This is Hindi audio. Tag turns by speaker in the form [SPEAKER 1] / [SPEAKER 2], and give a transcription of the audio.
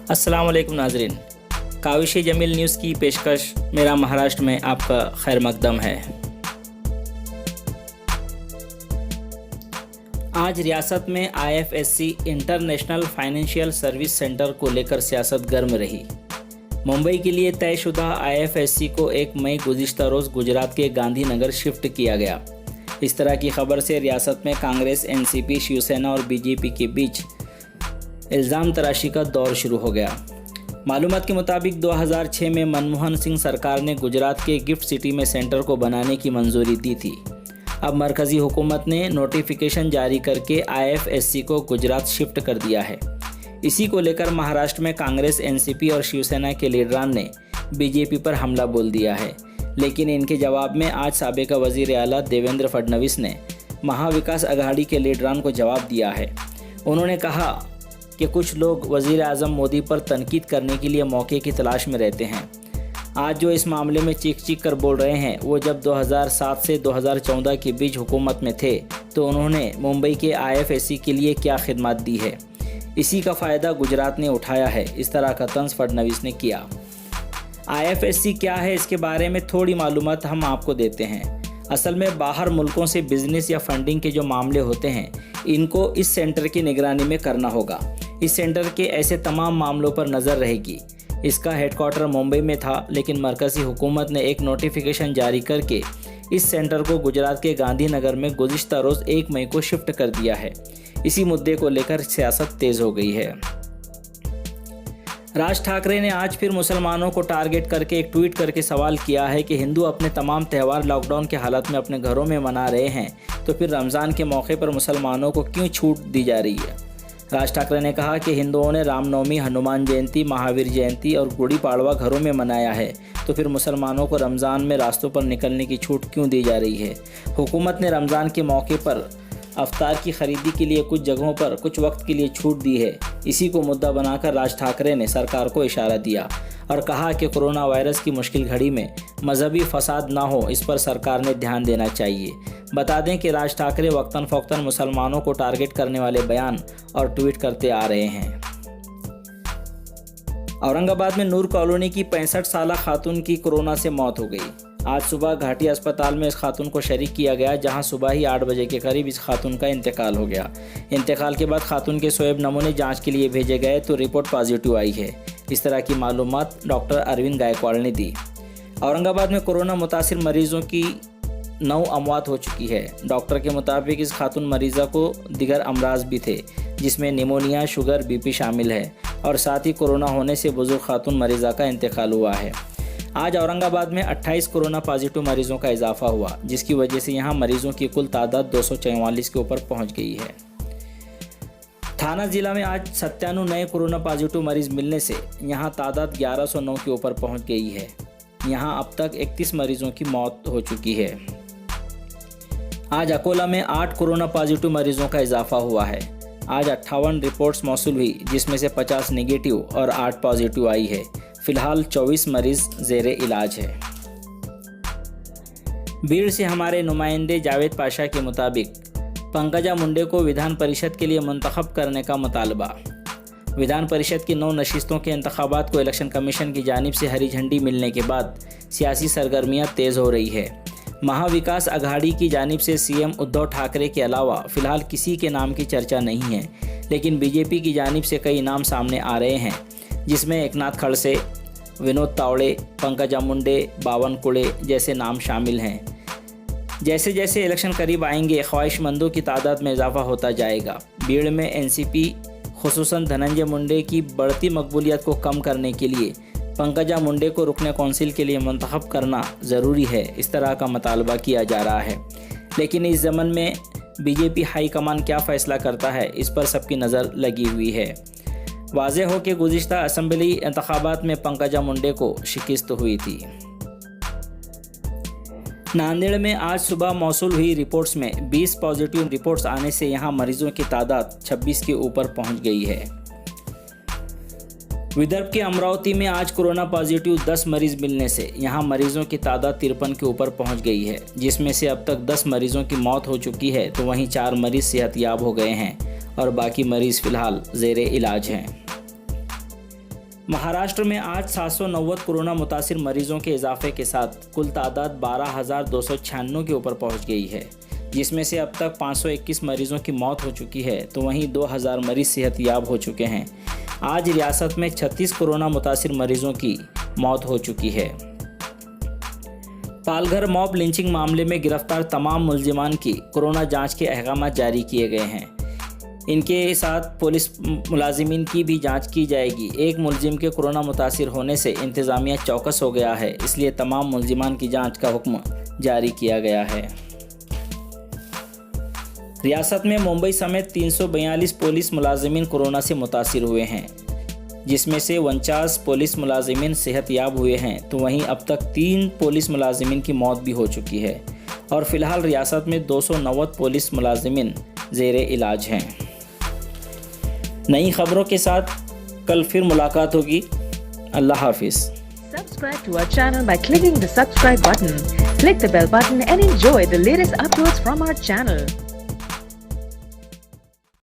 [SPEAKER 1] अस्सलाम वालेकुम नाजरीन, काविश जमील न्यूज़ की पेशकश मेरा महाराष्ट्र में आपका खैर मकदम है। आज रियासत में IFSC international financial service centre को लेकर सियासत गर्म रही। मुंबई के लिए तयशुदा IFSC को 1 मई गुज़िश्ता रोज़ गुजरात के गांधीनगर शिफ्ट किया गया। इस तरह की खबर से रियासत में कांग्रेस, NCP, शिवसेना और BJP के बीच इल्ज़ाम तराशी का दौर शुरू हो गया। मालूमात के मुताबिक 2006 में मनमोहन सिंह सरकार ने गुजरात के गिफ्ट सिटी में सेंटर को बनाने की मंजूरी दी थी। अब मरकज़ी हुकूमत ने नोटिफिकेशन जारी करके IFSC को गुजरात शिफ्ट कर दिया है। इसी को लेकर महाराष्ट्र में कांग्रेस, NCP और शिवसेना के लीडरान ने BJP पर हमला बोल दिया है। लेकिन इनके जवाब में आज साबिक़ा वज़ीर आला देवेंद्र फडणवीस ने महाविकास अघाड़ी के लीडरान को जवाब दिया है। उन्होंने कहा कि कुछ लोग वज़ीर आज़म मोदी पर तनकीद करने के लिए मौके की तलाश में रहते हैं। आज जो इस मामले में चीख कर बोल रहे हैं, वो जब 2007 से 2014 के बीच हुकूमत में थे तो उन्होंने मुंबई के IFSC के लिए क्या खिदमत दी है, इसी का फ़ायदा गुजरात ने उठाया है। इस तरह का तंज फडणवीस ने किया। IFSC क्या है, इसके बारे में थोड़ी मालूमात हम आपको देते हैं। असल में बाहर मुल्कों से बिजनेस या फंडिंग के जो मामले होते हैं, इनको इस सेंटर की निगरानी में करना होगा। इस सेंटर के ऐसे तमाम मामलों पर नज़र रहेगी। इसका हेडक्वार्टर मुंबई में था, लेकिन मरकज़ी हुकूमत ने एक नोटिफिकेशन जारी करके इस सेंटर को गुजरात के गांधीनगर में गुज़िश्ता रोज़ 1 मई को शिफ्ट कर दिया है। इसी मुद्दे को लेकर सियासत तेज़ हो गई है। राज ठाकरे ने आज फिर मुसलमानों को टारगेट करके एक ट्वीट करके सवाल किया है कि हिंदू अपने तमाम त्यौहार लॉकडाउन के हालत में अपने घरों में मना रहे हैं, तो फिर रमज़ान के मौके पर मुसलमानों को क्यों छूट दी जा रही है। राज ठाकरे ने कहा कि हिंदुओं ने रामनवमी, हनुमान जयंती, महावीर जयंती और गुड़ी पाड़वा घरों में मनाया है, तो फिर मुसलमानों को रमज़ान में रास्तों पर निकलने की छूट क्यों दी जा रही है। हुकूमत ने रमज़ान के मौके पर अफ्तार की खरीदी के लिए कुछ जगहों पर कुछ वक्त के लिए छूट दी है। इसी को मुद्दा बनाकर राज ठाकरे ने सरकार को इशारा दिया और कहा कि कोरोना वायरस की मुश्किल घड़ी में मजहबी फसाद ना हो, इस पर सरकार ने ध्यान देना चाहिए। बता दें कि राज ठाकरे वक्तन फ़ौक्तन मुसलमानों को टारगेट करने वाले बयान और ट्वीट करते आ रहे हैं। औरंगाबाद में नूर कॉलोनी की 65 साला खातून की कोरोना से मौत हो गई। आज सुबह घाटी अस्पताल में इस खातून को शरीक किया गया, जहां सुबह ही 8 बजे के करीब इस खातून का इंतकाल हो गया। इंतकाल के बाद खातून के स्वैब नमूने जांच के लिए भेजे गए तो रिपोर्ट पॉजिटिव आई है। इस तरह की मालूमात डॉक्टर अरविंद गायकवाड़ ने दी। औरंगाबाद में कोरोना मुतासिर मरीजों की 9 अमवात हो चुकी है। डॉक्टर के मुताबिक इस खातून मरीज़ा को दिगर अमराज भी थे, जिसमें निमोनिया, शुगर, BP शामिल है और साथ ही कोरोना होने से बुजुर्ग खातून मरीज़ा का इंतकाल हुआ है। आज औरंगाबाद में 28 कोरोना पॉजिटिव मरीजों का इजाफा हुआ, जिसकी वजह से यहां मरीजों की कुल तादाद 244 के ऊपर पहुंच गई है। थाना जिला में आज 97 नए कोरोना पॉजिटिव मरीज मिलने से यहां तादाद 1109 के ऊपर पहुंच गई है। यहां अब तक 31 मरीजों की मौत हो चुकी है। आज अकोला में 8 कोरोना पॉजिटिव मरीजों का इजाफा हुआ है। आज 58 रिपोर्ट्स मौसूल हुई, जिसमें से 50 नेगेटिव और 8 पॉजिटिव आई है। फिलहाल 24 मरीज ज़ेरे इलाज है। भीड़ से हमारे नुमाइंदे जावेद पाशा के मुताबिक पंकजा मुंडे को विधान परिषद के लिए मुंतखब करने का मुतालबा। विधान परिषद की 9 नशिस्तों के इंतखाबात को इलेक्शन कमीशन की जानिब से हरी झंडी मिलने के बाद सियासी सरगर्मियां तेज़ हो रही है। महाविकास अघाड़ी की जानिब से CM उद्धव ठाकरे के अलावा फ़िलहाल किसी के नाम की चर्चा नहीं है, लेकिन BJP की जानिब से कई नाम सामने आ रहे हैं, जिसमें एकनाथ खड़से, विनोद तावड़े, पंकजा मुंडे, बावनकुळे जैसे नाम शामिल हैं। जैसे जैसे इलेक्शन करीब आएंगे, ख्वाहिशमंदों की तादाद में इजाफा होता जाएगा। भीड़ में NCP खुसूसन धनंजय मुंडे की बढ़ती मकबूलियत को कम करने के लिए पंकजा मुंडे को रुकने कौंसिल के लिए मुंतखब करना ज़रूरी है, इस तरह का मुतालबा किया जा रहा है। लेकिन इस ज़मन में BJP हाई कमान क्या फ़ैसला करता है, इस पर सबकी नज़र लगी हुई है। वाज़ेह हो कि गुज़िश्ता असम्बली इंतखाबात में पंकजा मुंडे को शिकस्त हुई थी। नांदेड़ में आज सुबह मौसूल हुई रिपोर्ट्स में 20 पॉजिटिव रिपोर्ट्स आने से यहां मरीजों की तादाद 26 के ऊपर पहुंच गई है। विदर्भ के अमरावती में आज कोरोना पॉजिटिव 10 मरीज मिलने से यहां मरीजों की तादाद 53 के ऊपर पहुंच गई है, जिसमें से अब तक 10 मरीजों की मौत हो चुकी है, तो वहीं 4 मरीज सेहतयाब हो गए हैं और बाकी मरीज फिलहाल ज़ेरे इलाज हैं। महाराष्ट्र में आज 790 कोरोना मुतासिर मरीजों के इजाफे के साथ कुल तादाद 12,296 के ऊपर पहुंच गई है, जिसमें से अब तक 521 मरीजों की मौत हो चुकी है तो वहीं 2000 मरीज सेहतयाब हो चुके हैं। आज रियासत में 36 कोरोना मुतासिर मरीजों की मौत हो चुकी है। पालघर मॉब लिंचिंग मामले में गिरफ्तार तमाम मुल्जिमान की कोरोना जांच के अहकाम जारी किए गए हैं। इनके साथ पुलिस मुलाजिमीन की भी जांच की जाएगी। एक मुलजिम के कोरोना मुतासिर होने से इंतज़ामिया चौकस हो गया है, इसलिए तमाम मुलजिमान की जांच का हुक्म जारी किया गया है। रियासत में मुंबई समेत 342 पुलिस मुलाजिमीन कोरोना से मुतासिर हुए हैं, जिसमें से 49 पुलिस मुलाजिमीन सेहतयाब हुए हैं तो वहीं अब तक 3 पुलिस मुलाजिमीन की मौत भी हो चुकी है और फिलहाल रियासत में 290 पुलिस मुलाजिमीन ज़ेरे इलाज हैं। नई खबरों के साथ कल फिर मुलाकात होगी। अल्लाह हाफिज़।
[SPEAKER 2] Subscribe to our channel by clicking the subscribe button. Click the bell button and enjoy the latest uploads from our channel.